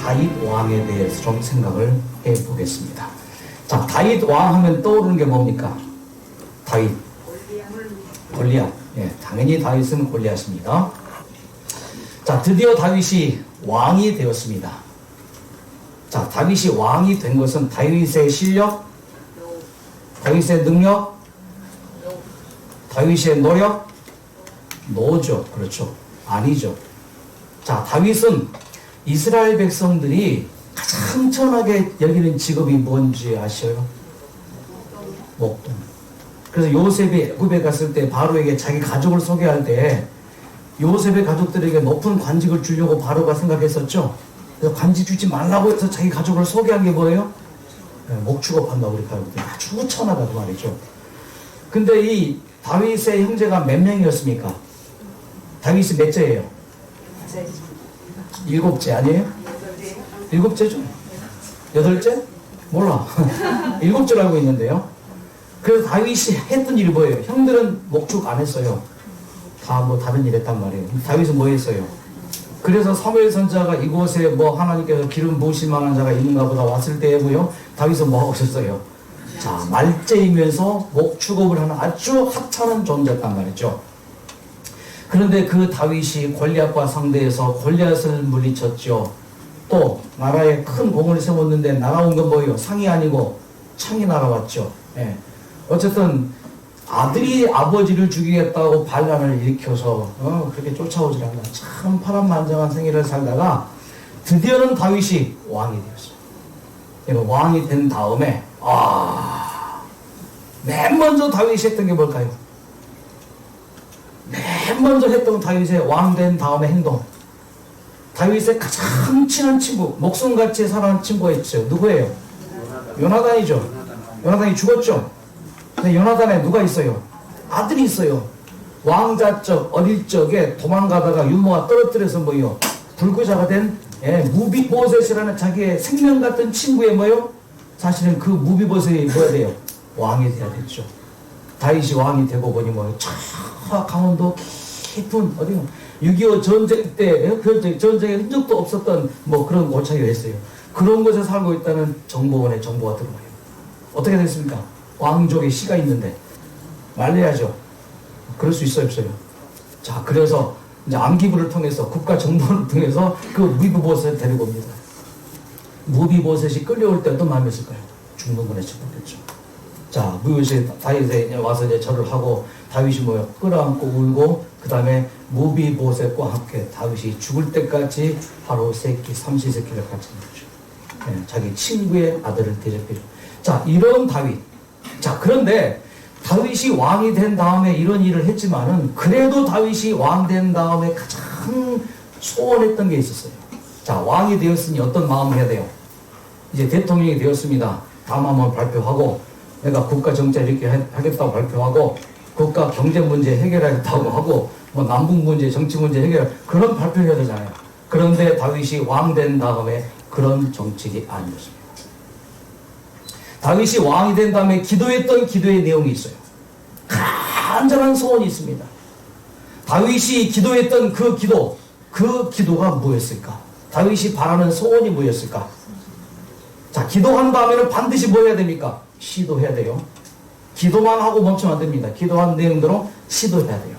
다윗 왕에 대해서 좀 생각을 해보겠습니다. 자, 다윗 왕 하면 떠오르는 게 뭡니까? 다윗. 골리앗. 예, 당연히 다윗은 골리앗입니다. 자, 드디어 다윗이 왕이 되었습니다. 자, 다윗이 왕이 된 것은 다윗의 실력, 다윗의 능력, 다윗의 노력, 노죠. 그렇죠. 아니죠. 자, 다윗은 이스라엘 백성들이 가장 천하게 여기는 직업이 뭔지 아셔요? 목동. 그래서 요셉이 애굽에 갔을 때 바로에게 자기 가족을 소개할 때 요셉의 가족들에게 높은 관직을 주려고 바로가 생각했었죠. 그래서 관직 주지 말라고 해서 자기 가족을 소개한 게 뭐예요? 네, 목 취급한다고 우리 가족들이 아주 천하다 그 말이죠. 근데 이 다윗의 형제가 몇 명이었습니까? 다윗이 몇째예요? 7째 아니에요? 7째죠? 8째? 몰라. 7째로 알고 있는데요. 그래서 다윗이 했던 일이 뭐예요? 형들은 목축 안 했어요. 다 뭐 다른 일 했단 말이에요. 다윗은 뭐 했어요? 그래서 사무엘 선지자가 이곳에 뭐 하나님께서 기름 부으실 만한 자가 있는가 보다 왔을 때에 뭐요? 다윗은 뭐 하고 있었어요? 자, 말제이면서 목축업을 하는 아주 하찮은 존재였단 말이죠. 그런데 그 다윗이 골리앗과 상대해서 골리앗을 물리쳤죠. 또 나라에 큰 공을 세웠는데 날아온 건 뭐예요? 상이 아니고 창이 날아왔죠. 예. 어쨌든 아들이 아버지를 죽이겠다고 반란을 일으켜서 그렇게 쫓아오질 않나. 참 파란만장한 생애를 살다가 드디어는 다윗이 왕이 되었어요. 왕이 된 다음에 맨 먼저 다윗이 했던 게 뭘까요? 맨 먼저 했던 다윗의 왕 된 다음에 행동. 다윗의 가장 친한 친구, 목숨같이 사랑하는 친구가 있죠. 누구예요? 요나단이죠. 요나단이 죽었죠. 근데 요나단에 누가 있어요? 아들이 있어요. 왕자적 어릴 적에 도망가다가 유모가 떨어뜨려서 뭐요? 불구자가 된 무비보셋이라는 자기의 생명 같은 친구의 뭐요? 사실은 그 무비보셋이 뭐야 돼요? 왕이 돼야 됐죠. 다윗이 왕이 되고 보니 뭐요? 저 강원도 깊은 어디 6.25 전쟁 때 그 전쟁에 흔적도 없었던 뭐 그런 고창이 됐어요. 그런 곳에 살고 있다는 정보원의 정보가 들어와요. 어떻게 됐습니까? 왕족의 씨가 있는데 말려야죠. 그럴 수 있어요, 없어요? 자, 그래서 이제 암기부를 통해서 국가 정보를 통해서 그 무비보셋을 데리고 옵니다. 무비보셋이 끌려올 때도 마음이 있을까요? 죽는 거네 처벌했죠. 자, 무비보셋이 다윗에 와서 이제 절을 하고 다윗이 뭐요? 끌어안고 울고 그 다음에 무비보셋과 함께 다윗이 죽을 때까지 바로 새끼 삼시세끼를 같이 먹죠. 네, 자기 친구의 아들을 대접해줘. 자, 이런 다윗. 자, 그런데 다윗이 왕이 된 다음에 이런 일을 했지만은 그래도 다윗이 왕 된 다음에 가장 소원했던 게 있었어요. 자, 왕이 되었으니 어떤 마음을 해야 돼요? 이제 대통령이 되었습니다. 다음 한번 발표하고 내가 국가 정책 이렇게 하겠다고 발표하고 국가 경제 문제 해결하겠다고 하고 뭐 남북 문제 정치 문제 해결 그런 발표해야 되잖아요. 그런데 다윗이 왕 된 다음에 그런 정책이 아니었습니다. 다윗이 왕이 된 다음에 기도했던 기도의 내용이 있어요. 간절한 소원이 있습니다. 다윗이 기도했던 그 기도가 뭐였을까? 다윗이 바라는 소원이 뭐였을까? 자, 기도한 다음에는 반드시 뭐 해야 됩니까? 시도해야 돼요. 기도만 하고 멈추면 안 됩니다. 기도한 내용대로 시도해야 돼요.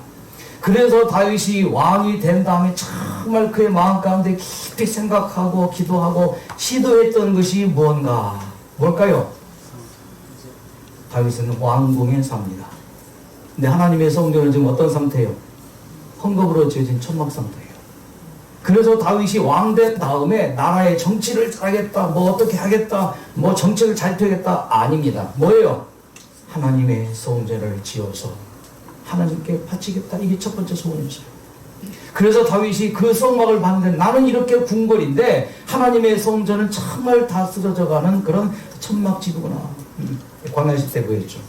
그래서 다윗이 왕이 된 다음에 정말 그의 마음 가운데 깊이 생각하고 기도하고 시도했던 것이 뭔가? 뭘까요? 다윗은 왕궁에 삽니다. 근데 하나님의 성전은 지금 어떤 상태예요? 헝겊으로 지어진 천막 상태예요. 그래서 다윗이 왕 된 다음에 나라의 정치를 잘하겠다, 뭐 어떻게 하겠다, 뭐 정책을 잘 펴겠다, 아닙니다. 뭐예요? 하나님의 성전을 지어서 하나님께 바치겠다. 이게 첫 번째 소원이었어요. 그래서 다윗이 그 성막을 봤는데 나는 이렇게 궁궐인데 하나님의 성전은 정말 다 쓰러져가는 그런 천막지구나. 광야시 때 보였죠.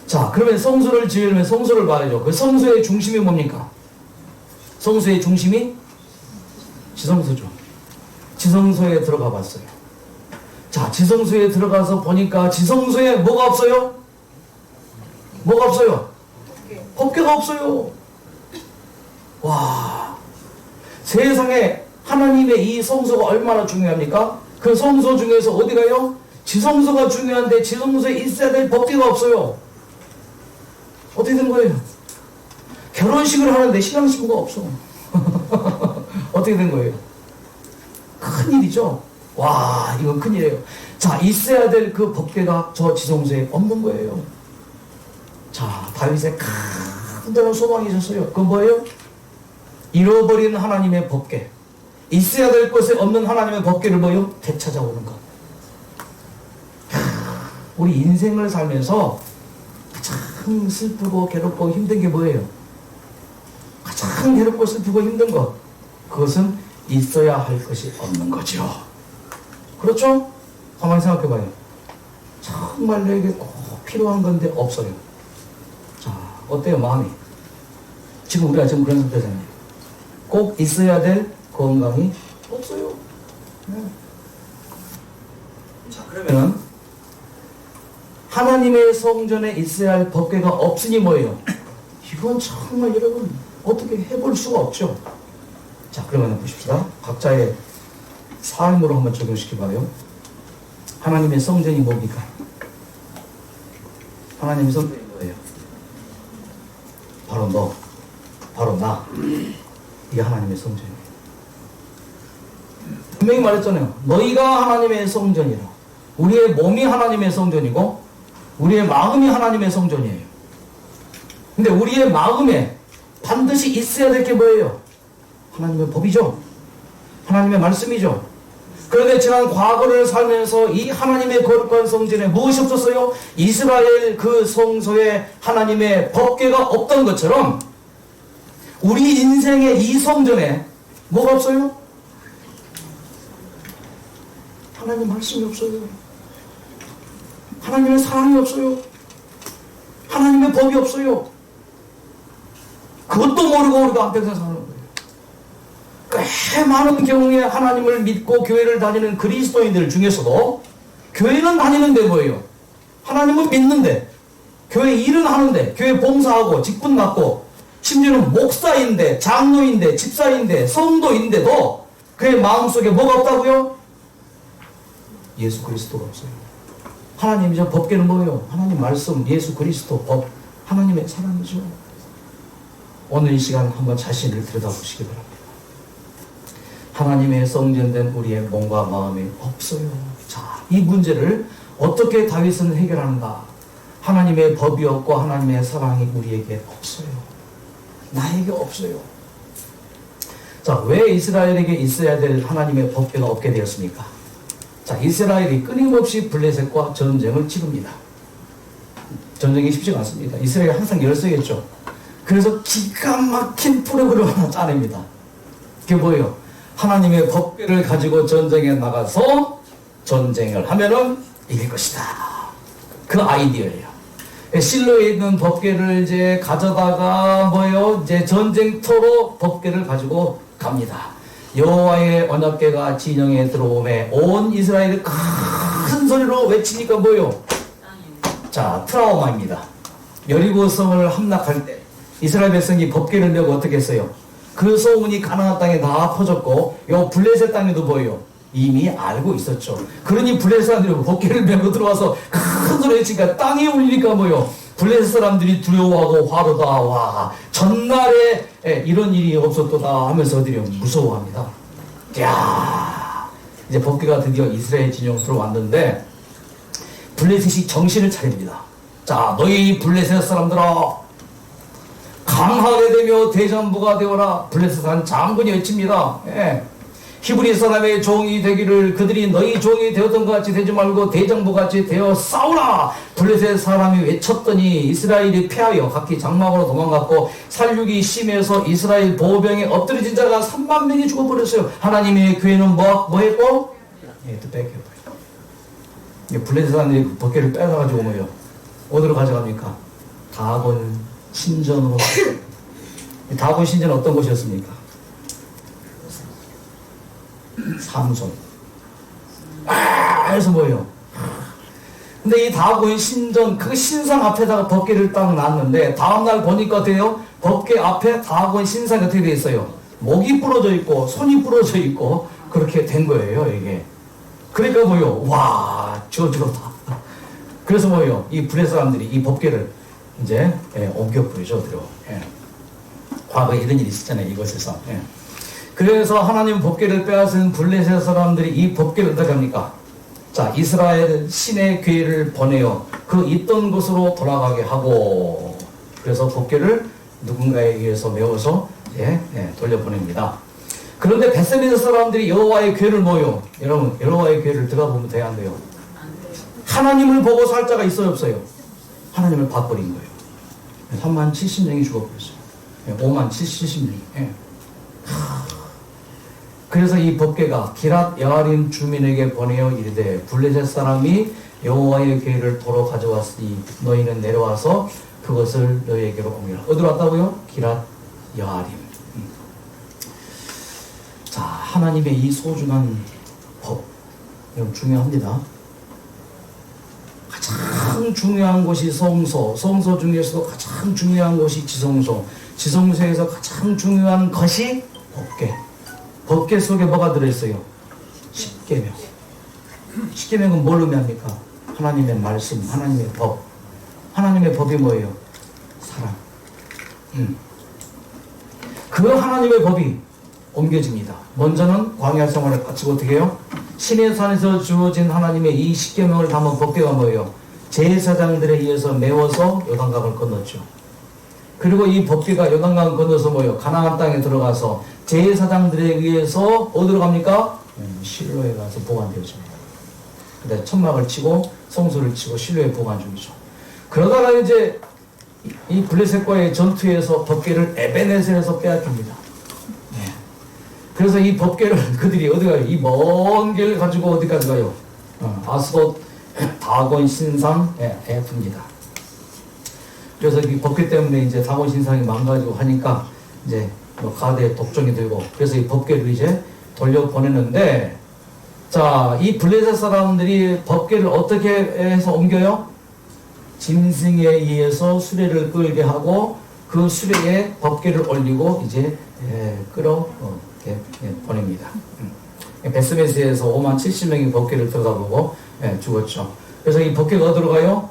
자, 그러면 성소를 지으려면 성소를 봐야죠. 그 성소의 중심이 뭡니까? 성소의 중심이 지성소죠. 지성소에 들어가 봤어요. 자, 지성소에 들어가서 보니까 지성소에 뭐가 없어요? 뭐가 없어요? 법궤가 없어요. 와, 세상에 하나님의 이 성소가 얼마나 중요합니까? 그 성소 중에서 어디가요? 지성소가 중요한데 지성소에 있어야 될 법궤가 없어요. 어떻게 된 거예요? 결혼식을 하는데 신랑 신부가 없어. 어떻게 된 거예요? 큰일이죠. 와, 이건 큰일이에요. 자, 있어야 될 그 법궤가 저 지성소에 없는 거예요. 자, 다윗의 큰데는 소망이 있었어요. 그건 뭐예요? 잃어버린 하나님의 법궤. 있어야 될 곳에 없는 하나님의 법궤를 뭐예요? 되찾아오는 것. 우리 인생을 살면서 가장 슬프고 괴롭고 힘든 게 뭐예요? 가장 괴롭고 슬프고 힘든 것. 그것은 있어야 할 것이 없는 거죠. 그렇죠? 가만히 생각해봐요. 정말 내게 꼭 필요한 건데 없어요. 자, 어때요, 마음이? 지금 우리가 지금 그런 상태잖아요. 꼭 있어야 될 건강이 없어요. 네. 자, 그러면은 하나님의 성전에 있어야 할 법궤가 없으니 뭐예요? 이건 정말 여러분 어떻게 해볼 수가 없죠. 자, 그러면 보십시다. 각자의 삶으로 한번 적용시켜봐요. 하나님의 성전이 뭡니까? 하나님의 성전이 뭐예요? 바로 너, 바로 나. 이게 하나님의 성전이에요. 분명히 말했잖아요. 너희가 하나님의 성전이라. 우리의 몸이 하나님의 성전이고 우리의 마음이 하나님의 성전이에요. 근데 우리의 마음에 반드시 있어야 될 게 뭐예요? 하나님의 법이죠. 하나님의 말씀이죠. 그런데 지난 과거를 살면서 이 하나님의 거룩한 성전에 무엇이 없었어요? 이스라엘 그 성소에 하나님의 법궤가 없던 것처럼 우리 인생의 이 성전에 뭐가 없어요? 하나님 말씀이 없어요. 하나님의 사랑이 없어요. 하나님의 법이 없어요. 그것도 모르고 우리가 한평생 사는 거예요. 꽤 많은 경우에 하나님을 믿고 교회를 다니는 그리스도인들 중에서도 교회는 다니는데 뭐예요? 하나님은 믿는데 교회 일은 하는데 교회 봉사하고 직분 맡고 심지어는 목사인데 장로인데 집사인데 성도인데도 그의 마음속에 뭐가 없다고요? 예수 그리스도가 없어요. 하나님이죠. 법궤는 뭐예요? 하나님 말씀, 예수 그리스도, 법, 하나님의 사랑이죠. 오늘 이 시간 한번 자신을 들여다보시기 바랍니다. 하나님의 성전된 우리의 몸과 마음이 없어요. 자, 이 문제를 어떻게 다윗은 해결하는가? 하나님의 법이 없고 하나님의 사랑이 우리에게 없어요. 나에게 없어요. 자, 왜 이스라엘에게 있어야 될 하나님의 법궤가 없게 되었습니까? 자, 이스라엘이 끊임없이 블레셋과 전쟁을 치릅니다. 전쟁이 쉽지가 않습니다. 이스라엘이 항상 열세겠죠. 그래서 기가 막힌 프로그램을 하나 짜냅니다. 그게 뭐예요? 하나님의 법궤를 가지고 전쟁에 나가서 전쟁을 하면은 이길 것이다. 그 아이디어예요. 실로에 있는 법궤를 이제 가져다가 뭐예요? 이제 전쟁터로 법궤를 가지고 갑니다. 여호와의 언약궤가 진영에 들어오매 온 이스라엘이 큰 소리로 외치니까 뭐예요? 자, 트라우마입니다. 여리고성을 함락할 때 이스라엘 백성이 법궤를 메고 어떻게 했어요? 그 소문이 가나안 땅에 다 퍼졌고 요 블레셋 땅에도 뭐예요? 이미 알고 있었죠. 그러니 블레셋 사람들이 법궤를 메고 들어와서 큰 소리 외치니까 땅이 울리니까 뭐예요? 블레셋 사람들이 두려워하고 화로다. 와, 전날에 이런 일이 없었도다 하면서 어디요? 무서워합니다. 야, 이제 법궤가 드디어 이스라엘 진영으로 들어왔는데 블레셋이 정신을 차립니다. 자, 너희 블레셋 사람들아, 강하게 되며 대장부가 되어라. 블레셋 한 장군이 외칩니다. 예. 히브리 사람의 종이 되기를 그들이 너희 종이 되었던 것 같이 되지 말고 대장부 같이 되어 싸우라. 블레셋 사람이 외쳤더니 이스라엘이 패하여 각기 장막으로 도망갔고 살육이 심해서 이스라엘 보병에 엎드려진 자가 3만 명이 죽어버렸어요. 하나님의 교회는 뭐 했고? 예, 또 뺏겨버려. 블레셋 사람들이 법궤를 뺏어가지고 뭐예요? 어디로 가져갑니까? 다곤 신전으로. 다곤 신전은 어떤 곳이었습니까? 삼손. 그래서 뭐예요? 근데 이 다곤 신전 그 신상 앞에다가 법궤를 딱 놨는데 다음날 보니까 어때요? 법궤 앞에 다곤 신상이 어떻게 되어 있어요? 목이 부러져 있고 손이 부러져 있고 그렇게 된 거예요, 이게. 그러니까 뭐요? 와, 저주로다. 그래서 뭐요? 이 블레 사람들이 이 법궤를 이제 옮겨 버리죠, 들어. 과거에 이런 일이 있었잖아요, 이것에서. 그래서 하나님 법궤를 빼앗은 블레셋 사람들이 이 법궤를 어떻게 합니까? 자, 이스라엘 신의 궤를 보내어 그 있던 곳으로 돌아가게 하고, 그래서 법궤를 누군가에 의해서 메워서 돌려보냅니다. 그런데 베세메스 사람들이 여호와의 궤를 뭐요? 여러분, 여호와의 궤를 들어가 보면 돼야 안 돼요? 하나님을 보고 살 자가 있어요, 없어요? 하나님을 봐버린 거예요. 3만 70명이 죽어버렸어요. 5만 70명이. 그래서 이 법궤가 기랏 여아림 주민에게 보내어 이르되 블레셋 사람이 여호와의 궤를 도로 가져왔으니 너희는 내려와서 그것을 너희에게로 옮기라. 어디로 왔다고요? 기랏 여아림. 자, 하나님의 이 소중한 법, 이건 중요합니다. 가장 중요한 곳이 성소, 성소 중에서도 가장 중요한 곳이 지성소, 지성소에서 가장 중요한 것이 법궤. 법궤 속에 뭐가 들어있어요? 십계명. 십계명은 뭘 의미합니까? 하나님의 말씀, 하나님의 법. 하나님의 법이 뭐예요? 사랑. 그 하나님의 법이 옮겨집니다. 먼저는 광야 생활을 마치고 어떻게 해요? 신의 산에서 주어진 하나님의 이 십계명을 담은 법궤가 뭐예요? 제사장들에 의해서 메워서 요단강을 건넜죠. 그리고 이 법궤가 요단강을 건너서 뭐예요? 가나안 땅에 들어가서 제사장들에 의해서 어디로 갑니까? 실로에 가서 보관되어집니다. 근데 천막을 치고 성소를 치고 실로에 보관 중이죠. 그러다가 이제 이 블레셋과의 전투에서 법궤를 에베네셀에서 빼앗깁니다. 그래서 이 법궤를 그들이 어디 가요? 이 먼 길 가지고 어디까지 가요? 아스돗 다곤 신상에 둡니다. 그래서 이 법궤 때문에 이제 다곤 신상이 망가지고 하니까 이제 가대에 독종이 들고, 그래서 이 법궤를 이제 돌려보내는데, 자, 이 블레셋 사람들이 법궤를 어떻게 해서 옮겨요? 짐승에 의해서 수레를 끌게 하고 그 수레에 법궤를 올리고 이제 끌어 보냅니다. 베스메스에서 5만 70명이 법궤를 들어가보고 죽었죠. 그래서 이 법궤가 어디로 가요?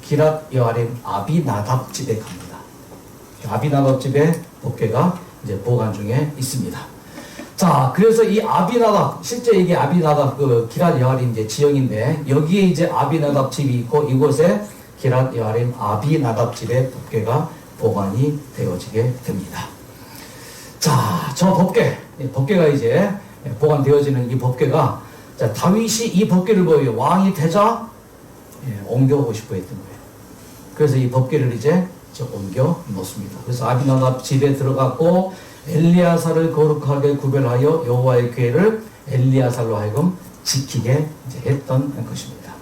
기랏 여아림 아비나답 집에 갑니다. 아비나답 집에 법궤가 이제 보관 중에 있습니다. 자, 그래서 이 아비나답, 실제 이게 아비나답 그 기랏 여아림 이제 지형인데, 여기에 이제 아비나답 집이 있고 이곳에 기랏 여아림 아비나답 집에 법궤가 보관이 되어지게 됩니다. 자, 저 법궤가 이제 보관되어지는 이 법궤가, 자, 다윗이 이 법궤를 뭐예요? 왕이 되자 옮겨오고 싶어 했던 거예요. 그래서 이 법궤를 이제 옮겨 놓습니다. 그래서 아비나답 집에 들어갔고 엘리야사를 거룩하게 구별하여 여호와의 궤를 엘리야사로 하여금 지키게 이제 했던 것입니다.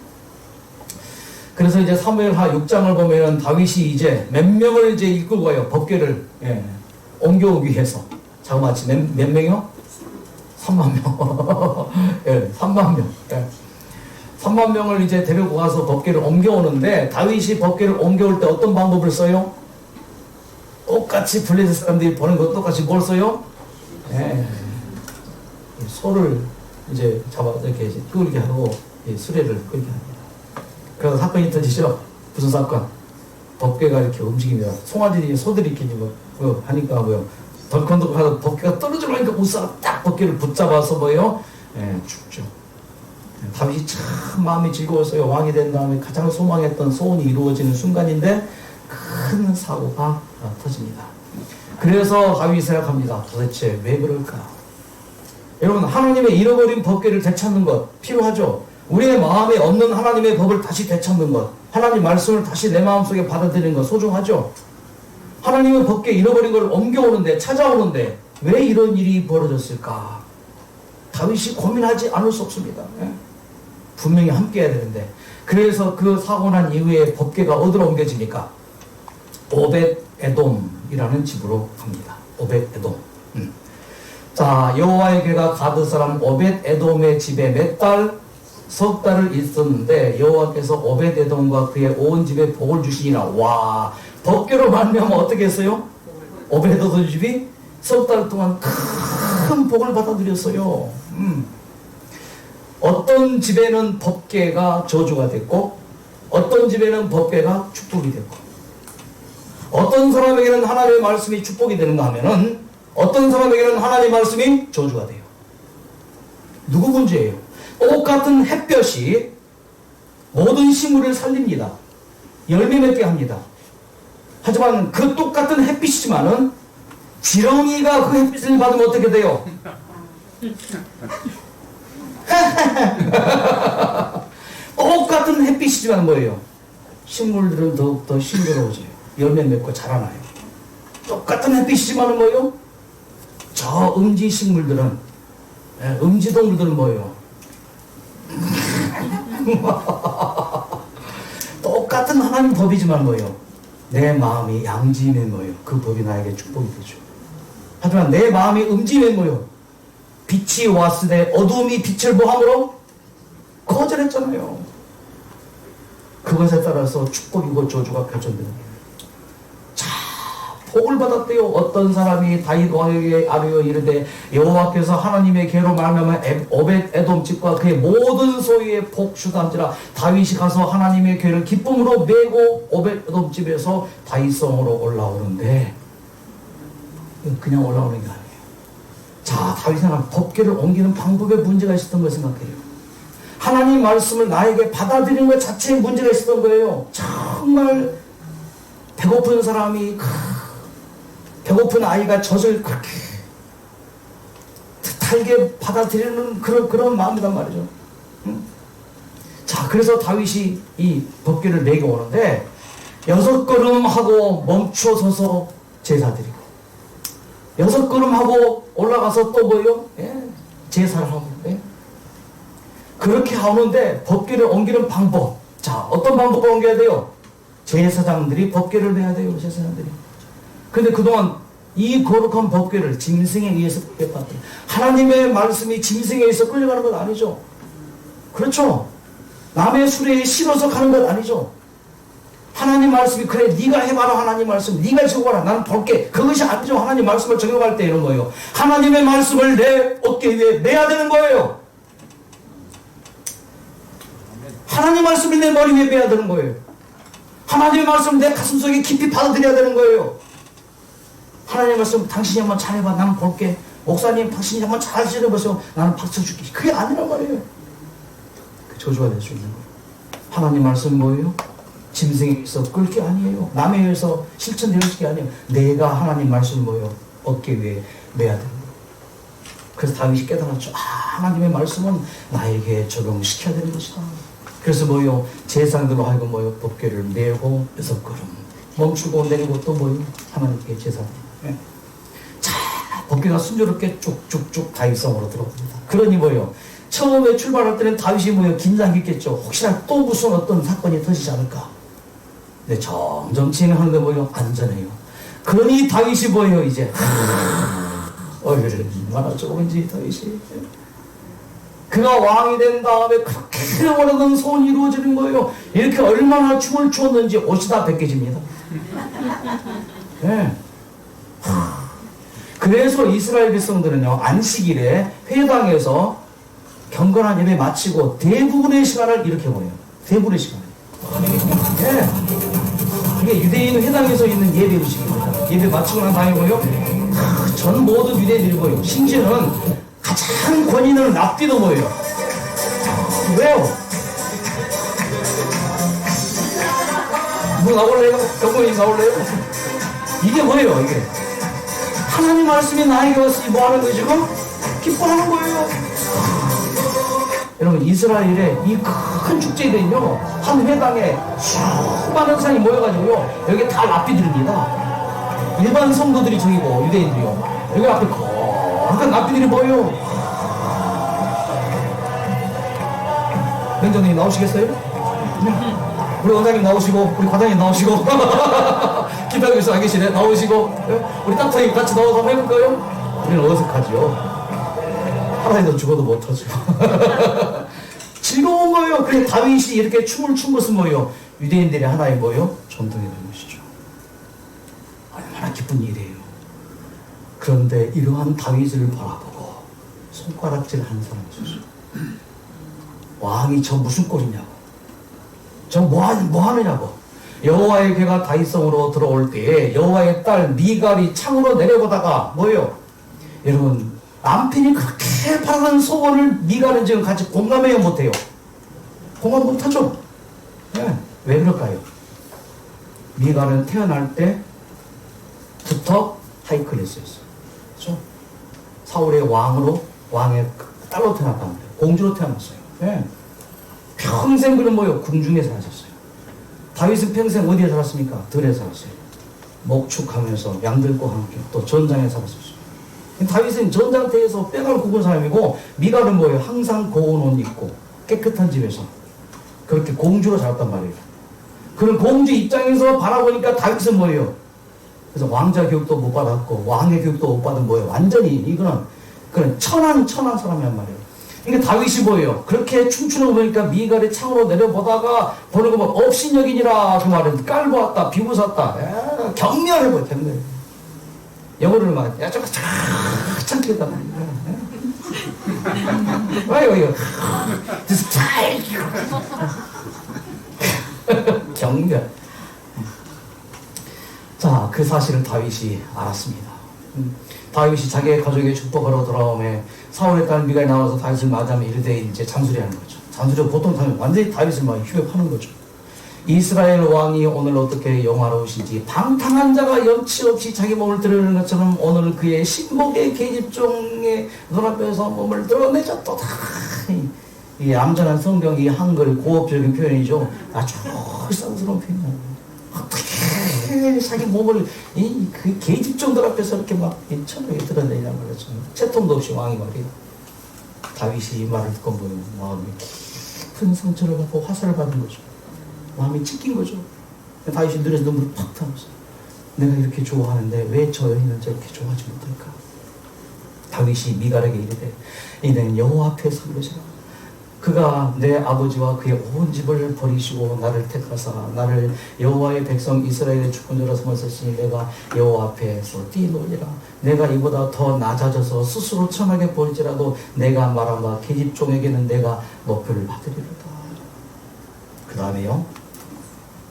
그래서 이제 사무엘하 6장을 보면 다윗이 이제 몇 명을 이제 이끌고 가요. 법궤를 옮겨오기 위해서. 자그마치 몇 명이요? 3만 명. 3만 명. 3만 명을 이제 데리고 가서 법궤를 옮겨오는데, 다윗이 법궤를 옮겨올 때 어떤 방법을 써요? 똑같이 블레셋 사람들이 보는 것 똑같이 뭘 써요? 소를 이제 잡아서 이렇게 끌게 하고 수레를 끌게 합니다. 그래서 사건이 터지죠. 무슨 사건? 법궤가 이렇게 움직입니다. 송아지들이 소들이 이렇게 하니까 뭐요? 덜컹덜컹 하다 법궤가 떨어지려니까 우사가 딱 법궤를 붙잡아서 뭐요? 죽죠. 다윗이 참 마음이 즐거웠어요. 왕이 된 다음에 가장 소망했던 소원이 이루어지는 순간인데 큰 사고가 터집니다. 그래서 다윗이 생각합니다. 도대체 왜 그럴까? 여러분, 하나님의 잃어버린 법궤를 되찾는 것 필요하죠. 우리의 마음에 없는 하나님의 법을 다시 되찾는 것, 하나님 말씀을 다시 내 마음속에 받아들이는 것 소중하죠. 하나님의 법궤 잃어버린 걸 옮겨오는데, 찾아오는데 왜 이런 일이 벌어졌을까? 다윗이 고민하지 않을 수 없습니다. 분명히 함께 해야 되는데. 그래서 그 사고 난 이후에 법궤가 어디로 옮겨집니까? 오벳 에돔이라는 집으로 갑니다. 오벳 에돔. 자, 여호와의 궤가 가드 사람 오벳 에돔의 집에 석 달을 있었는데 여호와께서 오벳 에돔과 그의 온 집에 복을 주시니라. 와, 법궤로 말미암아 어떻게 했어요? 오벳 에돔 집이 석 달 동안 큰 복을 받아들였어요. 어떤 집에는 법궤가 저주가 됐고 어떤 집에는 법궤가 축복이 됐고 어떤 사람에게는 하나님의 말씀이 축복이 되는가 하면은 어떤 사람에게는 하나님의 말씀이 저주가 돼요. 누구 문제예요? 똑같은 햇볕이 모든 식물을 살립니다. 열매 맺게 합니다. 하지만 그 똑같은 햇빛이지만은 지렁이가 그 햇빛을 받으면 어떻게 돼요? 똑같은 햇빛이지만 뭐예요? 식물들은 더욱더 싱그러워져요. 열매 맺고 자라나요. 똑같은 햇빛이지만 뭐예요? 저 음지 식물들은, 음지 동물들은 뭐예요? 똑같은 하나님 법이지만 뭐예요? 내 마음이 양지면 뭐예요? 그 법이 나에게 축복이 되죠. 하지만 내 마음이 음지면 뭐예요? 빛이 왔을 때 어두움이 빛을 뭐함으로? 거절했잖아요. 그것에 따라서 축복이고 저주가 결정되는 거예요. 자, 복을 받았대요. 어떤 사람이 다윗 왕에게 아뢰어 이르되 여호와께서 하나님의 계로 말미암아 오벳 에돔 집과 그의 모든 소유의 복주단지라. 다윗이 가서 하나님의 궤를 기쁨으로 메고 오벳 에돔 집에서 다윗성으로 올라오는데 그냥 올라오는 게 아니에요. 자, 다윗은 법궤를 옮기는 방법에 문제가 있었던 걸 생각해요. 하나님 말씀을 나에게 받아들이는 것 자체에 문제가 있었던 거예요. 정말 배고픈 사람이, 배고픈 아이가 젖을 그렇게 달게 받아들이는 그런 마음이란 말이죠. 자, 그래서 다윗이 이 법궤를 내게 오는데 6걸음 하고 멈춰서서 제사드리고 6걸음 하고 올라가서 또 뭐요? 제사를 하고 그렇게 하는데 법궤를 옮기는 방법. 자, 어떤 방법으로 옮겨야 돼요? 제사장들이 법궤를 내야 돼요. 제사장들이. 근데 그동안 이 거룩한 법궤를 짐승에 의해서 끌려갔다. 하나님의 말씀이 짐승에 의해서 끌려가는 건 아니죠. 그렇죠? 남의 수레에 실어서 가는 건 아니죠. 하나님 말씀이 그래 네가 해봐라. 하나님 말씀 네가 적어봐라. 나는 볼게. 그것이 아니죠. 하나님 말씀을 적용할 때 이런 거예요. 하나님의 말씀을 내 어깨 위에 내야 되는 거예요. 하나님 말씀을 내 머리 위에 매야 되는 거예요. 하나님의 말씀을 내 가슴속에 깊이 받아들여야 되는 거예요. 하나님의 말씀 당신이 한번 잘해봐. 나는 볼게. 목사님 당신이 한번 잘 지내보세요. 나는 박수 줄게. 그게 아니란 말이에요. 그 저주가 될 수 있는 거예요. 하나님 말씀 뭐예요? 짐승에 의해서 끌 게 아니에요. 남에 의해서 실천될 게 아니에요. 내가 하나님 말씀 뭐예요? 어깨 위에 매야 되는 거예요. 그래서 다윗이 깨달았죠. 아, 하나님의 말씀은 나에게 적용시켜야 되는 것이다. 그래서 뭐요? 제사장들로 하여금 뭐요? 법궤를 메고 6걸음 멈추고 내리고 또 뭐요? 하나님께 제사. 자, 법궤가 순조롭게 쭉쭉쭉 다윗성으로 들어옵니다. 그러니 뭐요? 처음에 출발할 때는 다윗이 뭐요? 긴장했겠죠. 혹시나 또 무슨 어떤 사건이 터지지 않을까? 근데 점점 진행하는데 뭐요? 안전해요. 그러니 다윗이 뭐요? 이제 얼마나 좋은지 다윗이. 그가 왕이 된 다음에 그렇게 원하던 소원이 이루어지는 거예요. 이렇게 얼마나 춤을 추었는지 옷이 다 벗겨집니다. 네. 그래서 이스라엘 백성들은요, 안식일에 회당에서 경건한 예배 마치고 대부분의 시간을 이렇게 보내요. 대부분의 시간을. 네. 이게 유대인 회당에서 있는 예배 의식입니다. 예배 마치고 난 다음에 뭐요? 전 모든 유대인들이 뭐요? 심지어는 가장 권위 있는 랍비도 뭐예요? 왜요? 뭐 나올래요? 경고님 나올래요? 이게 뭐예요? 이게 하나님 말씀이 나에게 왔으니 뭐 하는 거예요 지금? 기뻐하는 거예요. 여러분 이스라엘에 이 큰 축제에는요 한 회당에 수많은 사람이 모여가지고요 여기 다 랍비들입니다. 일반 성도들이 저기고 유대인들이요 여기 앞에 거룩한 랍비들이 모여요. 맹정님 나오시겠어요? 우리 원장님 나오시고 우리 과장님 나오시고 기다리고 있어 안 계시네. 나오시고 우리 닥터님 같이 나와서 한번 해볼까요? 우리는 어색하죠. 하나님도 죽어도 못하죠. 즐거운 거예요. 그래 다윗이 이렇게 춤을 춘 것은 뭐예요? 유대인들이 하나의 뭐예요? 전통이 된 것이죠. 얼마나 기쁜 일이에요. 그런데 이러한 다윗을 바라보고 손가락질 하는 사람이 있었어요. 왕이 저 무슨 꼴이냐고, 저 뭐 하느냐고. 여호와의 괴가 다윗성으로 들어올 때에 여호와의 딸 미갈이 창으로 내려보다가 뭐예요? 여러분, 남편이 그렇게 바라는 소원을 미갈은 지금 같이 공감해야 못해요. 공감 못하죠. 네. 왜 그럴까요? 미갈은 태어날 때부터 하이클래스였어요. 그렇죠? 사울의 왕의 딸로 태어났단 말이에요. 공주로 태어났어요. 네. 평생 그는 뭐예요? 궁중에 사셨어요. 다윗은 평생 어디에 살았습니까? 들에 살았어요. 목축하면서 양들과 함께 또 전장에 살았었어요. 다윗은 전장터에서 뼈를 굽은 사람이고, 미갈은 뭐예요? 항상 고운 옷 입고 깨끗한 집에서 그렇게 공주로 살았단 말이에요. 그런 공주 입장에서 바라보니까 다윗은 뭐예요? 그래서 왕자 교육도 못 받았고 왕의 교육도 못 받은 뭐예요? 완전히 이거는 그런 천한 사람이란 말이에요. 그러니까 다윗이 뭐예요? 그렇게 춤추는 거 보니까 미갈의 창으로 내려보다가 보는 거 보면 업신여기니라 그 말은 깔보았다, 비웃었다, 경멸해버려, 경멸. 영어를 막 야 저거 참게 했단 말이야. 아이고 이거 스타일 경멸. 자, 그 사실을 다윗이 알았습니다. 다윗이 자기의 가족의 축복하러 돌아오며 사울의 딸 미갈이 나와서 다윗을 맞이하며 이르되 이제 잔소리하는 거죠. 잔소리가 보통 하면 완전히 다윗을 막 휴협하는 거죠. 이스라엘 왕이 오늘 어떻게 영화로우신지, 방탕한 자가 염치 없이 자기 몸을 드러내는 것처럼 오늘 그의 신복의 계집종의 눈앞에서 몸을 드러내자 또 다. 이 얌전한 성경, 이 한글 고급적인 표현이죠. 아주 쌍스러운 표현이에요. 어떻게 자기 몸을 그 계집종들 앞에서 이렇게 막 천하게 드러내냐는 거죠. 채통도 없이 왕이 말이에요. 다윗이 이 말을 듣고 보면 마음이 깊은 상처를 받고 화살을 받은 거죠. 마음이 찢긴 거죠. 다윗이 눈에서 눈물을 팍 타면서 내가 이렇게 좋아하는데 왜 저 여인은 저렇게 좋아하지 못할까? 다윗이 미갈에게 이르되 이는 여호와 앞에 선 것이라. 그가 내 아버지와 그의 온 집을 버리시고 나를 택하사 나를 여호와의 백성 이스라엘의 주권자로 삼았으니 내가 여호와 앞에서 뛰놀리라. 내가 이보다 더 낮아져서 스스로 천하게 보일지라도 내가 말한 바 계집종에게는 내가 높이를 받으리로다. 그 다음에요,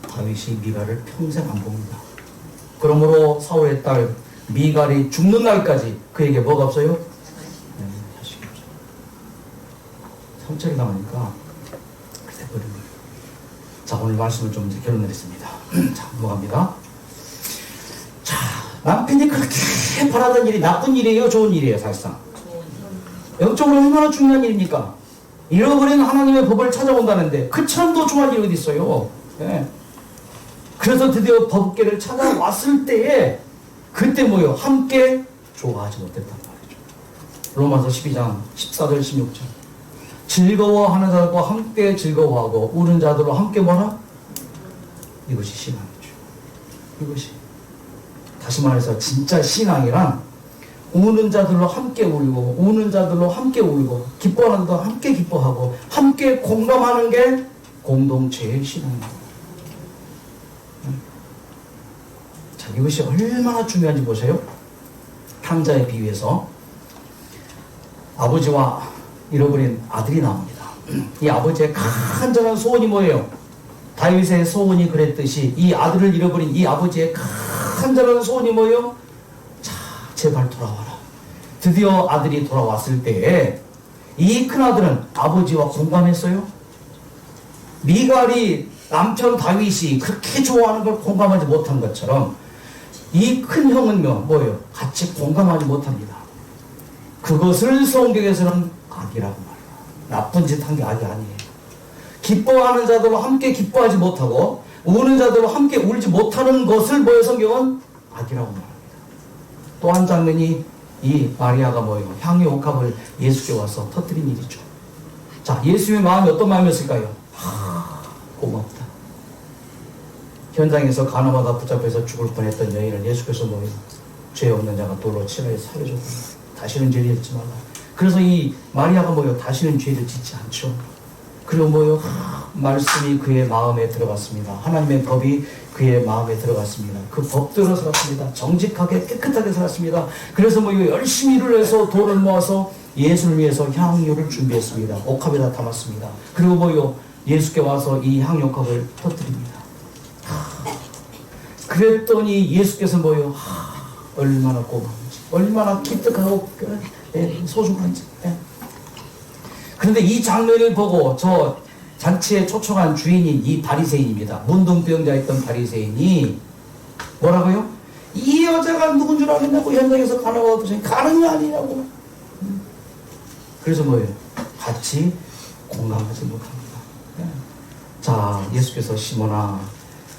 다윗이 미갈을 평생 안 봅니다. 그러므로 사울의 딸 미갈이 죽는 날까지 그에게 뭐가 없어요? 자식이 없어요. 상처를 당하니까 그때 버린 거예요. 자, 오늘 말씀을 좀 이제 결론 내렸습니다. 자, 넘어갑니다. 자, 남편이 그렇게 바라던 일이 나쁜 일이에요? 좋은 일이에요? 사실상 영적으로 얼마나 중요한 일입니까? 잃어버린 하나님의 법을 찾아온다는데 그처럼 더 중요한 일이 어디 있어요? 네. 그래서 드디어 법궤를 찾아왔을 때에 그때 뭐요? 함께 좋아하지 못했단 말이죠. 로마서 12장 14절 16절 즐거워하는 자들과 함께 즐거워하고 우는 자들로 함께 뭐라? 이것이 신앙이죠. 이것이 다시 말해서 진짜 신앙이란 우는 자들로 함께 울고 우는 자들로 함께 울고 기뻐하는 자들로 함께 기뻐하고 함께 공감하는 게 공동체의 신앙입니다. 자, 이것이 얼마나 중요한지 보세요. 탕자에 비유해서 아버지와 잃어버린 아들이 나옵니다. 이 아버지의 간절한 소원이 뭐예요? 다윗의 소원이 그랬듯이 이 아들을 잃어버린 이 아버지의 간절한 소원이 뭐예요? 자, 제발 돌아와라. 드디어 아들이 돌아왔을 때에 이 큰아들은 아버지와 공감했어요? 미갈이 남편 다윗이 그렇게 좋아하는 걸 공감하지 못한 것처럼 이 큰 형은 뭐예요? 같이 공감하지 못합니다. 그것을 성경에서는 악이라고 말해요. 나쁜 짓 한 게 악이 아니에요. 기뻐하는 자들로 함께 기뻐하지 못하고 우는 자들로 함께 울지 못하는 것을 뭐예요? 성경은 악이라고 말합니다. 또 한 장면이 이 마리아가 뭐예요? 향유 옥합을 예수께 와서 터뜨린 일이죠. 자, 예수의 마음이 어떤 마음이었을까요? 고맙다. 현장에서 간호마다 붙잡혀서 죽을 뻔했던 여인을 예수께서 뭐예요? 죄 없는 자가 돌로 치라 살려줬다. 다시는 죄를 짓지 말라. 그래서 이 마리아가 뭐예요? 다시는 죄를 짓지 않죠. 그리고 뭐요? 말씀이 그의 마음에 들어갔습니다. 하나님의 법이 그의 마음에 들어갔습니다. 그 법대로 살았습니다. 정직하게 깨끗하게 살았습니다. 그래서 뭐요? 열심히 일을 해서 돈을 모아서 예수를 위해서 향유를 준비했습니다. 옥합에다 담았습니다. 그리고 뭐요? 예수께 와서 이 향유컵을 터뜨립니다. 그랬더니 예수께서 뭐요? 얼마나 고마운지, 얼마나 기특하고 소중한지. 그런데 이 장면을 보고 저 잔치에 초청한 주인인 이 바리새인입니다. 문둥병자였던 바리새인이 뭐라고요? 이 여자가 누군 줄 알았냐고, 현장에서 가나와 보시니 가능이 아니냐고. 그래서 뭐예요? 같이 공감하지 못합니다. 자, 예수께서 시몬아,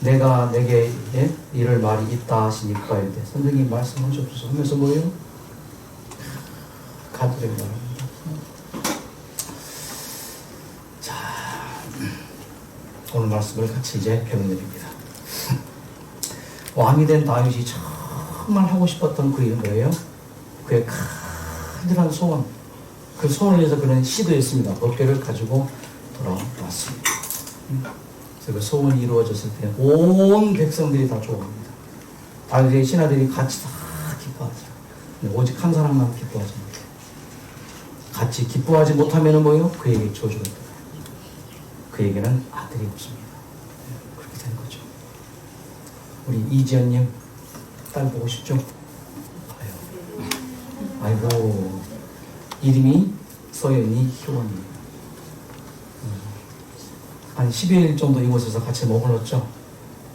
내가 내게 이럴 말이 있다 하시니까 이제 선생님 말씀하셨소서 하면서 뭐예요? 가드를 말합니다. 자, 오늘 말씀을 같이 이제 배워드립니다. 왕이 된 다윗이 정말 하고 싶었던 그 일은 뭐예요? 그의 간절한 소원, 그 소원을 위해서 그는 시도했습니다. 법궤를 가지고 돌아왔습니다. 그래서 그 소원이 이루어졌을 때 온 백성들이 다 좋아합니다. 다윗의 신하들이 같이 다 기뻐하죠. 오직 한 사람만 기뻐하지 못해요. 같이 기뻐하지 못하면 뭐예요? 그에게 저주가 있다. 그에게는 아들이 없습니다. 그렇게 된 거죠. 우리 이지연님 딸 보고 싶죠? 봐요. 아이고, 이름이 서연이 희원이에요. 한 10일 정도 이곳에서 같이 머물렀죠.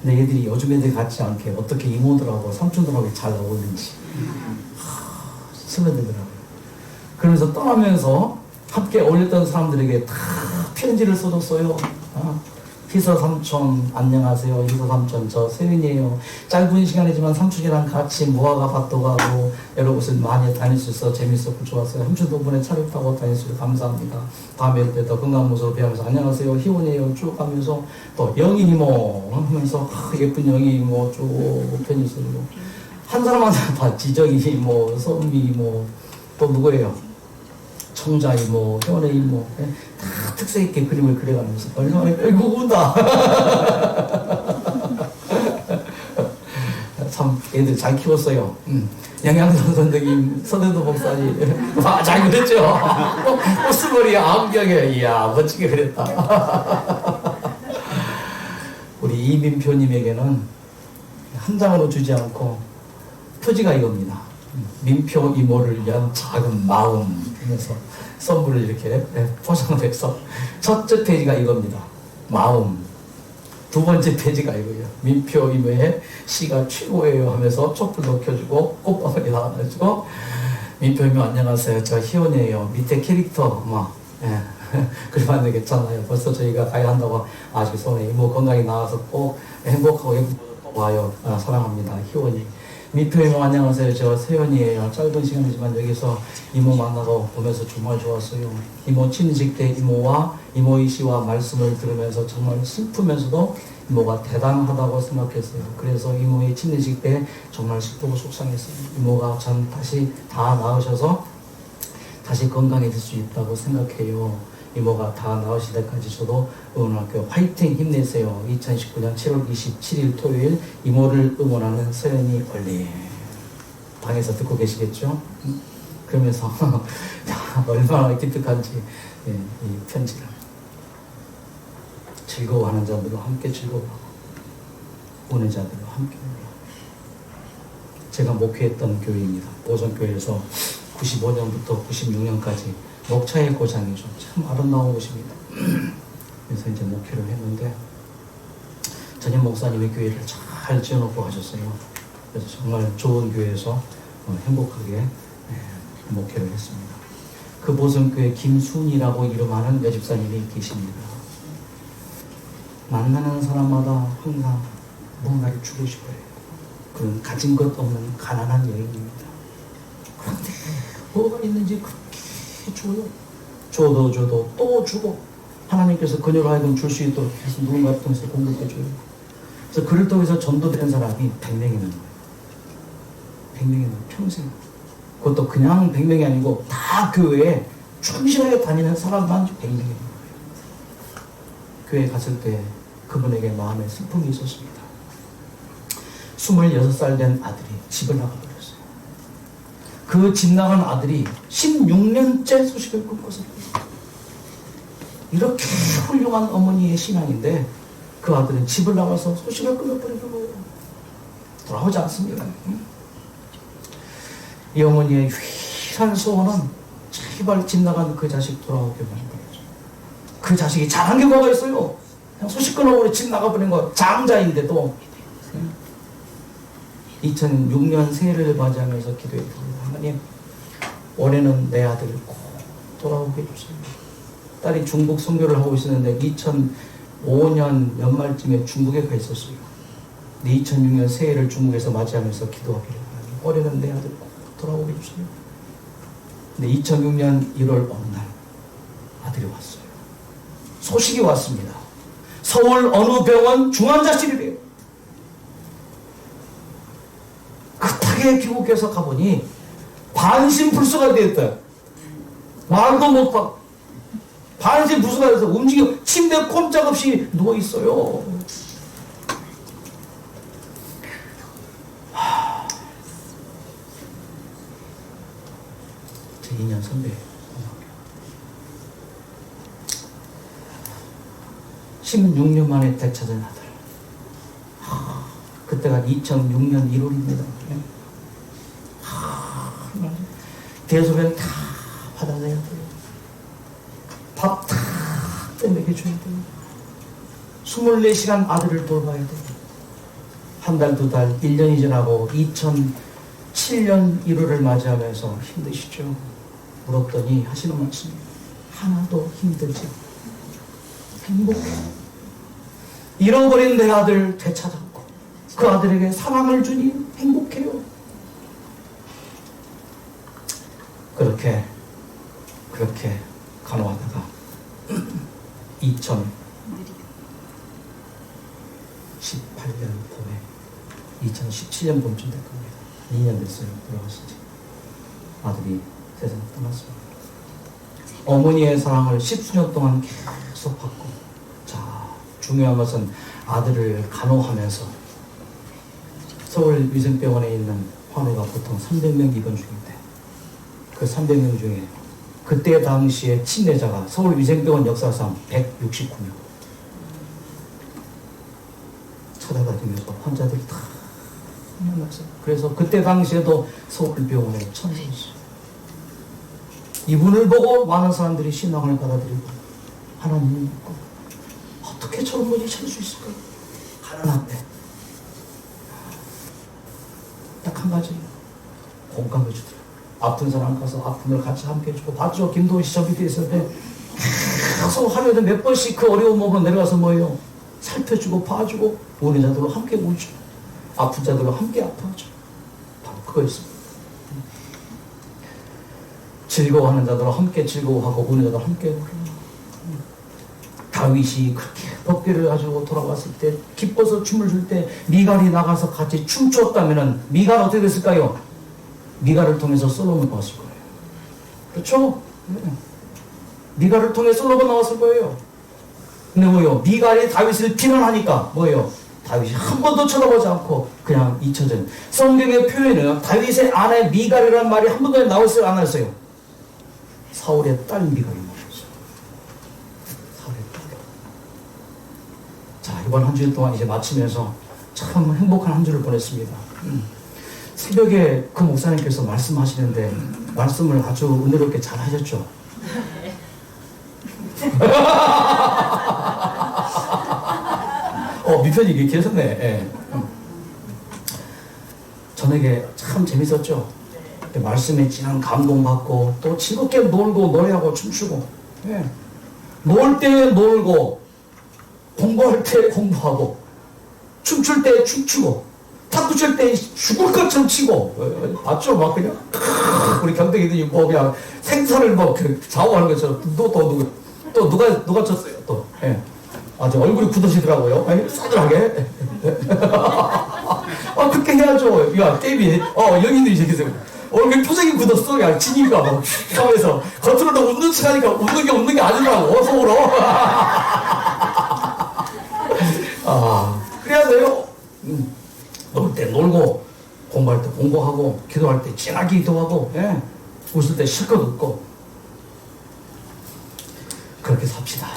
근데 애들이 요즘 애들 같지 않게 어떻게 이모들하고 삼촌들하고 잘 어울리는지 스며들더라고요. 그러면서 떠나면서 함께 어울렸던 사람들에게 다 편지를 써줬어요. 희서 삼촌 안녕하세요. 희서 삼촌 저 세윤이에요. 짧은 시간이지만 삼촌이랑 같이 무화과 밭도 가고 여러 곳을 많이 다닐 수 있어 재밌었고 좋았어요. 삼촌 덕분에 차를 타고 다닐 수 있어 감사합니다. 다음에 올 때 더 건강한 모습으로 뵈면서 안녕하세요 희원이에요 쭉 하면서 또 영희 이모 하면서 예쁜 영희 이모 쭉 편지 쓰고 한 사람마다 다 지정이 이모 선미 이모 또 누구예요? 청자 이모 효원의 이모 다 특색 있게 그림을 그려가면서 얼마나 아이고 운다. 참 애들 잘 키웠어요. 영양선 선생님, 서대도 목사님 잘 그렸죠. 꽃스머리 안경에 이야 멋지게 그렸다. 우리 이민표님에게는 한 장으로 주지 않고 표지가 이겁니다. 민표 이모를 위한 작은 마음 하면서 선물을 이렇게 포장을 해서 첫째 페이지가 이겁니다. 마음. 두 번째 페이지가 이거예요. 민표 이모의 시가 최고예요 하면서 촛불도 켜주고 꽃바늘이 나와가지고 민표 이모 안녕하세요. 저 희원이에요. 밑에 캐릭터 그러면 되겠잖아요. 벌써 저희가 가야 한다고 아주 손에 이모 건강히 나와서 꼭 행복하고 예쁘고 와요. 사랑합니다. 희원이. 민표 이모 안녕하세요. 저 세연이에요. 짧은 시간이지만 여기서 이모 만나고 보면서 정말 좋았어요. 이모 친식 때 이모와 이모이 씨와 말씀을 들으면서 정말 슬프면서도 이모가 대단하다고 생각했어요. 그래서 이모의 친식 때 정말 슬프고 속상했어요. 이모가 전 다시 다 나으셔서 다시 건강해질 수 있다고 생각해요. 이모가 다 나으실 때까지 저도 응원할게요. 화이팅 힘내세요. 2019년 7월 27일 토요일 이모를 응원하는 서연이 얼리. 방에서 듣고 계시겠죠? 그러면서 얼마나 기특한지 이 편지를 즐거워하는 자들과 함께 즐거워하고 우는 자들과 함께 울어. 제가 목회했던 교회입니다. 오전교회에서 95년부터 96년까지 목차의 고장이죠. 참 아름다운 곳입니다. 그래서 이제 목회를 했는데 전임 목사님의 교회를 잘 지어놓고 하셨어요. 그래서 정말 좋은 교회에서 행복하게 목회를 했습니다. 그 보성교회 김순이라고 이름하는 여집사님이 계십니다. 만나는 사람마다 항상 뭔가를 주고 싶어요. 그런 가진 것 없는 가난한 여인입니다. 그런데 뭐가 있는지 그렇게 줘요. 줘도 또 주고 하나님께서 그녀로 하여금 줄 수 있도록 계속 누군가 통해서 공급해줘요. 그래서 그를 통해서 전도된 사람이 100명이 있는 거예요. 100명이 있는 거예요. 평생. 그것도 그냥 100명이 아니고 다 교회에 충실하게 다니는 사람만 100명이 있는 거예요. 교회 갔을 때 그분에게 마음에 슬픔이 있었습니다. 26살 된 아들이 집을 나가버렸어요. 그 집 나간 아들이 16년째 소식을 끊고서 이렇게 훌륭한 어머니의 신앙인데 그 아들은 집을 나가서 소식을 끊어버리는 거예요. 돌아오지 않습니다. 이 어머니의 유일한 소원은 제발 집 나간 그 자식 돌아오게 만들어줘. 그 자식이 잘한 게 뭐가 있어요? 그냥 소식 끊어버려 집 나가버린 거. 장자인데도 2006년 새해를 맞이하면서 기도했습니다. 하나님, 올해는 내 아들을 꼭 돌아오게 해주세요. 딸이 중국 선교를 하고 있었는데 2005년 연말쯤에 중국에 가 있었어요. 2006년 새해를 중국에서 맞이하면서 기도하기를 하나님, 올해는 내 아들 꼭 돌아오게 해주세요. 근데 2006년 1월 어느 날 아들이 왔어요. 소식이 왔습니다. 서울 어느 병원 중환자실이래요. 급하게 귀국해서 가보니 반신불수가 되었다. 말도 못하고 반신불수가 돼서 움직여 침대에 꼼짝없이 누워있어요. 제 2년 선배 16년 만에 되찾은 아들. 그때가 2006년 1월입니다. 대소변 다 받아내야 돼요. 밥 다 먹여줘야 돼요. 24시간 아들을 돌봐야 돼요. 한 달, 두 달, 1년이 지나고 2007년 1월을 맞이하면서 힘드시죠? 물었더니 하시는 말씀이 하나도 힘들지 행복해요. 잃어버린 내 아들 되찾았고 그 아들에게 사랑을 주니 행복해요. 그렇게 간호하다가 2018년 봄에 2017년 봄쯤 될 겁니다. 2년 됐어요. 돌아가신 지. 아들이 세상을 떠났습니다. 어머니의 사랑을 10수년 동안 계속 받고, 자, 중요한 것은 아들을 간호하면서 서울위생병원에 있는 환우가 보통 300명 입원 중인데 그 300명 중에 그때 당시에 침례자가 서울위생병원 역사상 169명 찾아다니면서 환자들이 다 만났어요. 그래서 그때 당시에도 서울병원에 천사였어요. 이분을 보고 많은 사람들이 신앙을 받아들이고 하나님을 믿고 어떻게 저런 분이 찾을 수 있을까요? 가난 앞에 딱 한 가지 공감해 주더라고요. 아픈 사람 가서 아픔을 같이 함께 해주고 봤죠? 김도훈 씨 저 밑에 있을 때 계속 하루에도 몇 번씩 그 어려운 몸을 내려가서 뭐예요? 살펴주고 봐주고 우는 자들로 함께 울죠. 아픈 자들로 함께 아파하죠. 바로 그거였습니다. 즐거워하는 자들로 함께 즐거워하고 우는 자들로 함께 울어요. 다윗이 그렇게 법궤를 가지고 돌아왔을 때 기뻐서 춤을 출 때 미갈이 나가서 같이 춤추었다면 미갈 어떻게 됐을까요? 미갈을 통해서 솔로몬 나왔을 거예요. 그렇죠? 미갈을 통해 솔로몬 나왔을 거예요. 근데 뭐예요? 미갈이 다윗을 비난하니까 뭐예요? 다윗이 한 번도 쳐다보지 않고 그냥 잊혀진. 성경의 표현은 다윗의 아내 미갈이라는 말이 한 번도 나오지 않았어요. 사울의 딸 미갈이 나왔어요. 사울의 딸. 자, 이번 한 주일 동안 이제 마치면서 참 행복한 한 주를 보냈습니다. 새벽에 그 목사님께서 말씀하시는데 말씀을 아주 은혜롭게 잘 하셨죠. 미편이 이게 계셨네. 예. 저녁에 참 재밌었죠. 말씀에 진한 감동받고 또 즐겁게 놀고 노래하고 춤추고, 예. 놀 때 놀고 공부할 때 공부하고 춤출 때 춤추고 탁구 칠 때 죽을 것처럼 치고, 맞죠? 막 그냥 우리 경덕이들이 뭐 그냥 생선을 뭐 좌우하는 것처럼 또 누가 쳤어요 또. 예. 아주 얼굴이 굳어지더라고요. 아니, 싸늘하게. 그렇게 해야죠. 야, 게임이, 여기들이 저기서 얼굴 표정이 굳었어. 야, 지니까 막 하면서 겉으로는 웃는 척 하니까 웃는 게 아니더라고, 속으로. 그래야 돼요. 놀 때 놀고, 공부할 때 공부하고, 기도할 때 진하게 기도하고, 예. 웃을 때 실컷 웃고, 그렇게 삽시다.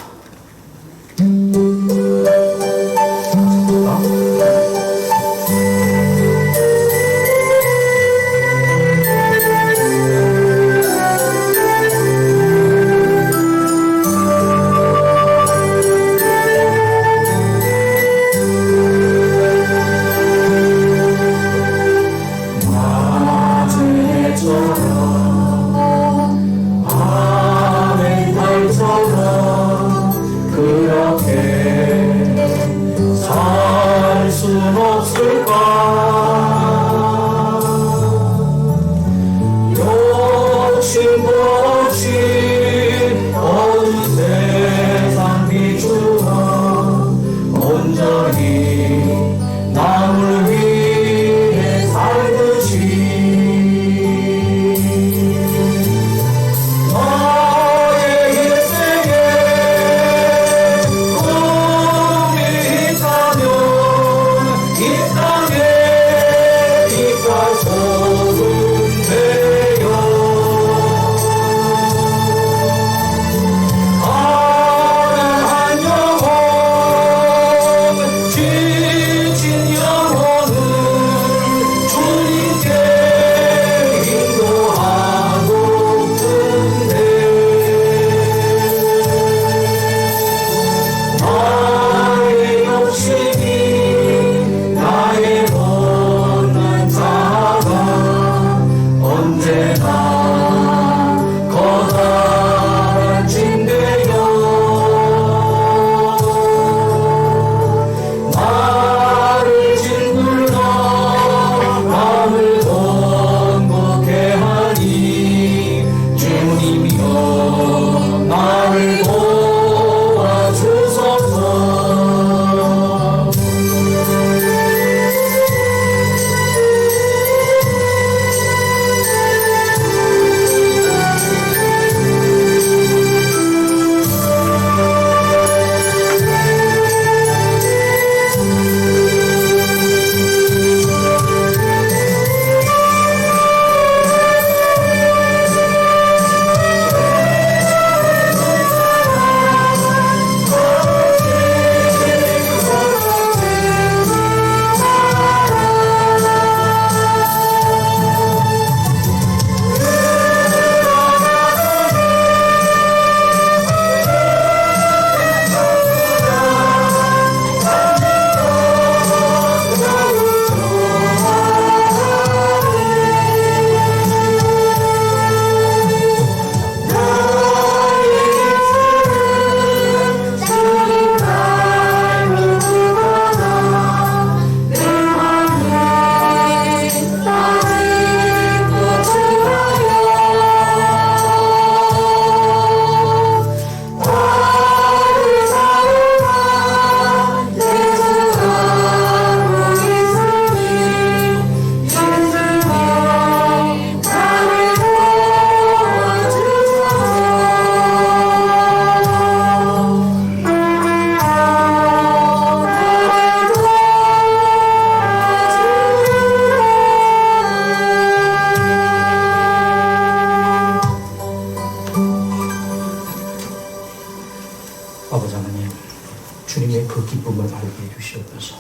주님의 그 기쁨을 알게 해주시옵소서.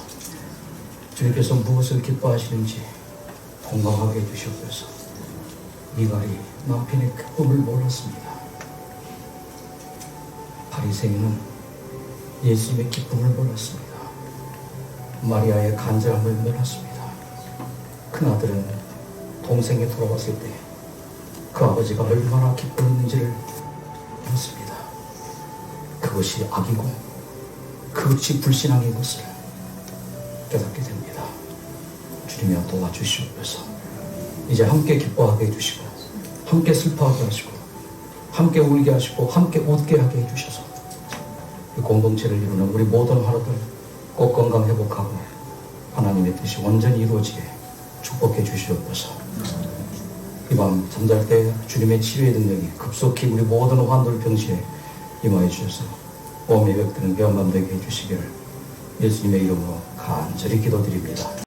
주님께서 무엇을 기뻐하시는지 공감하게 해주시옵소서. 미갈이 남편의 기쁨을 몰랐습니다. 바리새인은 예수님의 기쁨을 몰랐습니다. 마리아의 간절함을 몰랐습니다. 큰아들은 동생이 돌아왔을 때 그 아버지가 얼마나 기뻐했는지를 몰랐습니다. 그것이 악이고 그것이 불신앙인 것을 깨닫게 됩니다. 주님이여 도와주시옵소서. 이제 함께 기뻐하게 해주시고 함께 슬퍼하게 하시고 함께 울게 하시고 함께 웃게 하게 해주셔서 이 공동체를 이루는 우리 모든 하루들 꼭 건강 회복하고 하나님의 뜻이 완전히 이루어지게 축복해 주시옵소서. 이 밤 잠잘 때 주님의 치료의 능력이 급속히 우리 모든 환들 병시에 임하여 주셔서 몸에 벽드는 병감 되게 해주시기를 예수님의 이름으로 간절히 기도드립니다.